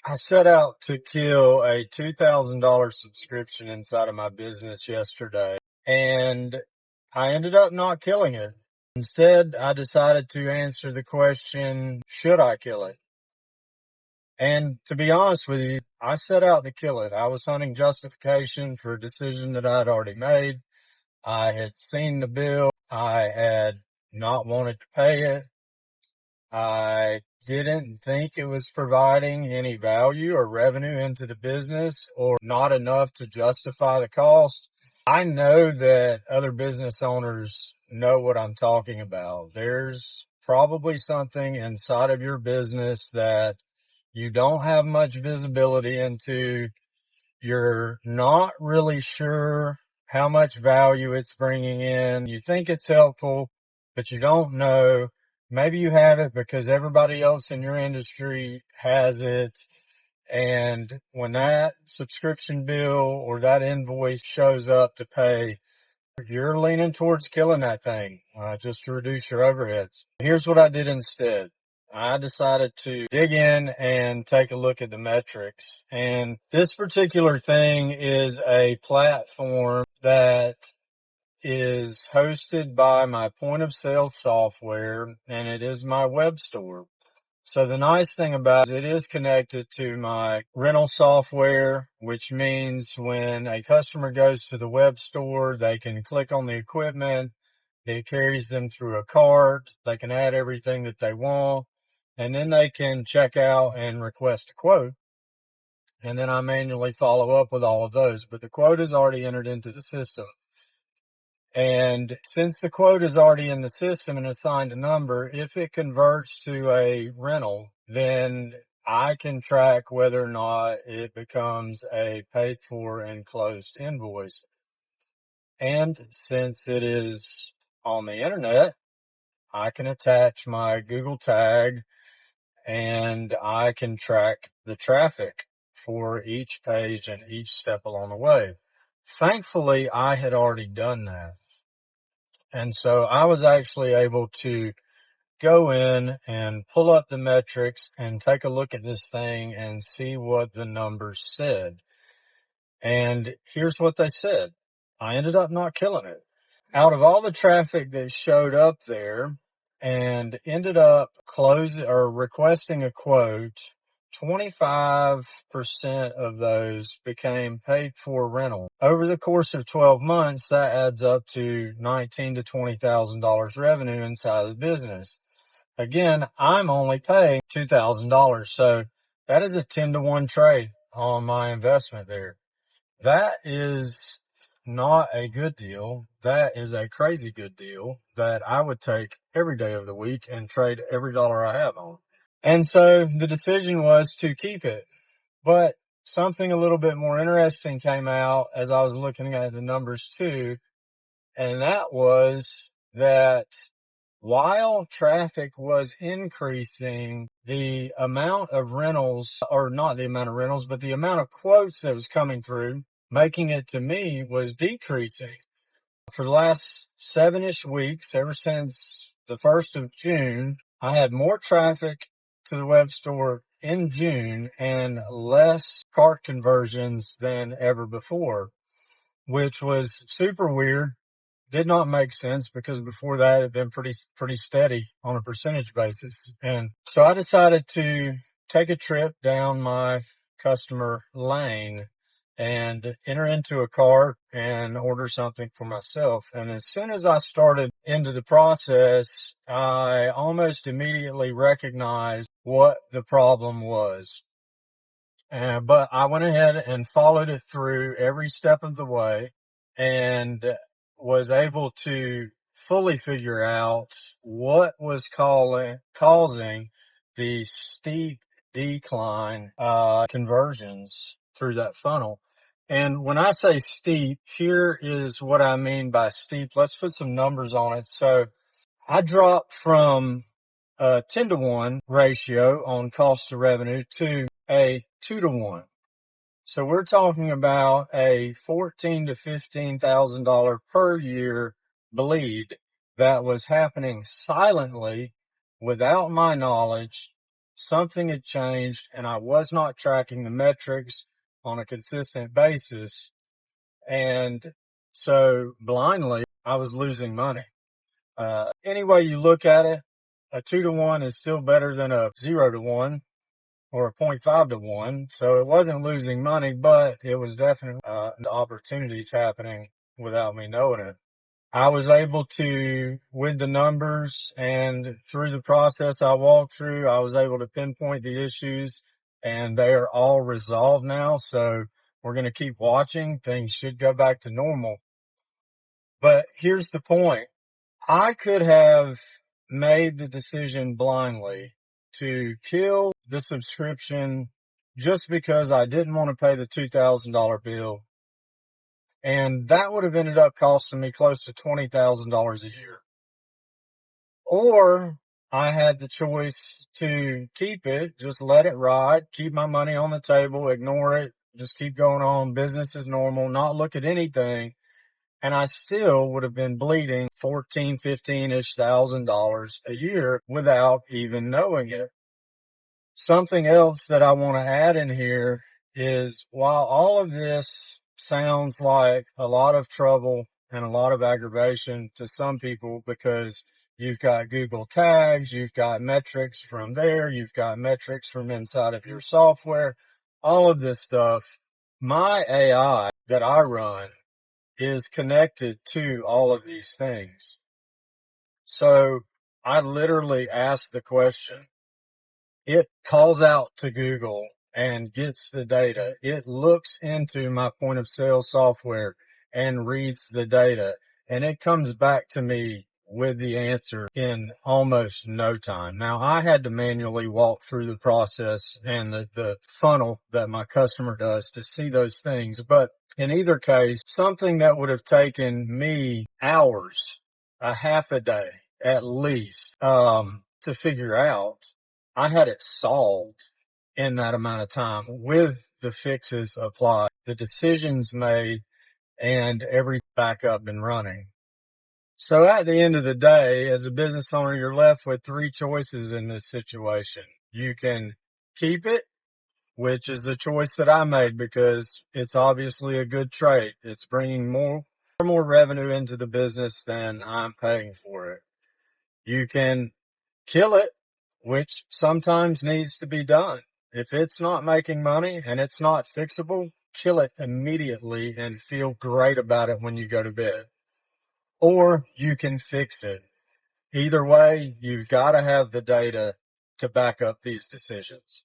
I set out to kill a $2,000 subscription inside of my business yesterday, and I ended up not killing it. Instead, I decided to answer the question, should I kill it? And to be honest with you, I set out to kill it. I was hunting justification for a decision that I had already made. I had seen the bill. I had not wanted to pay it. I didn't think it was providing any value or revenue into the business or not enough to justify the cost. I know that other business owners know what I'm talking about. There's probably something inside of your business that you don't have much visibility into. You're not really sure how much value it's bringing in. You think it's helpful, but you don't know. Maybe you have it because everybody else in your industry has it. And when that subscription bill or that invoice shows up to pay, you're leaning towards killing that thing, just to reduce your overheads. Here's what I did instead. I decided to dig in and take a look at the metrics. And this particular thing is a platform that is hosted by my point of sale software, and it is my web store. So the nice thing about it is connected to my rental software, which means when a customer goes to the web store, they can click on the equipment. It carries them through a cart. They can add everything that they want, and then they can check out and request a quote. And then I manually follow up with all of those, but the quote is already entered into the system. And since the quote is already in the system and assigned a number, if it converts to a rental, then I can track whether or not it becomes a paid for and closed invoice. And since it is on the internet, I can attach my Google tag and I can track the traffic for each page and each step along the way. Thankfully, I had already done that. And so I was actually able to go in and pull up the metrics and take a look at this thing and see what the numbers said. And here's what they said. I ended up not killing it. Out of all the traffic that showed up there and ended up closing or requesting a quote, 25% of those became paid for rental. Over the course of 12 months, that adds up to $19,000 to $20,000 revenue inside of the business. Again, I'm only paying $2,000. So that is a 10-to-1 trade on my investment there. That is not a good deal. That is a crazy good deal that I would take every day of the week and trade every dollar I have on. And so the decision was to keep it. But something a little bit more interesting came out as I was looking at the numbers too. And that was that while traffic was increasing, the amount of rentals, or not the amount of rentals, but the amount of quotes that was coming through, making it to me, was decreasing. For the last 7-ish weeks, ever since the 1st of June, I had more traffic to the web store in June and less cart conversions than ever before, which was super weird. Did not make sense because before that it had been pretty steady on a percentage basis. And so I decided to take a trip down my customer lane and enter into a cart and order something for myself. And as soon as I started into the process, I almost immediately recognized what the problem was. But I went ahead and followed it through every step of the way and was able to fully figure out what was causing the steep decline, conversions through that funnel. And when I say steep, here is what I mean by steep. Let's put some numbers on it. So I dropped from a 10-to-1 ratio on cost to revenue to a 2-to-1. So we're talking about a $14,000 to $15,000 per year bleed that was happening silently without my knowledge something had changed and I was not tracking the metrics on a consistent basis. And so blindly, I was losing money. Any way you look at it, a 2-to-1 is still better than a 0-to-1 or a 0.5-to-1. So it wasn't losing money, but it was definitely opportunities happening without me knowing it. I was able to, with the numbers and through the process I walked through, I was able to pinpoint the issues and they are all resolved now. So we're going to keep watching. Things should go back to normal. But here's the point. I could have made the decision blindly to kill the subscription just because I didn't want to pay the $2,000 bill. And that would have ended up costing me close to $20,000 a year. Or I had the choice to keep it, just let it ride, keep my money on the table, ignore it, just keep going on, business as normal, not look at anything. And I still would have been bleeding 14, 15-ish $1,000 a year without even knowing it. Something else that I want to add in here is while all of this sounds like a lot of trouble and a lot of aggravation to some people because you've got Google tags, you've got metrics from there, you've got metrics from inside of your software, all of this stuff, my AI that I run is connected to all of these things. So I literally ask the question. It calls out to Google and gets the data. It looks into my point of sale software and reads the data, and it comes back to me with the answer in almost no time. Now, I had to manually walk through the process and the funnel that my customer does to see those things. But in either case, something that would have taken me hours, a half a day at least, to figure out, I had it solved in that amount of time with the fixes applied, the decisions made, and everything back up and running. So at the end of the day, as a business owner, you're left with three choices in this situation. You can keep it, which is the choice that I made because it's obviously a good trade. It's bringing more revenue into the business than I'm paying for it. You can kill it, which sometimes needs to be done. If it's not making money and it's not fixable, kill it immediately and feel great about it when you go to bed. Or you can fix it. Either way, you've got to have the data to back up these decisions.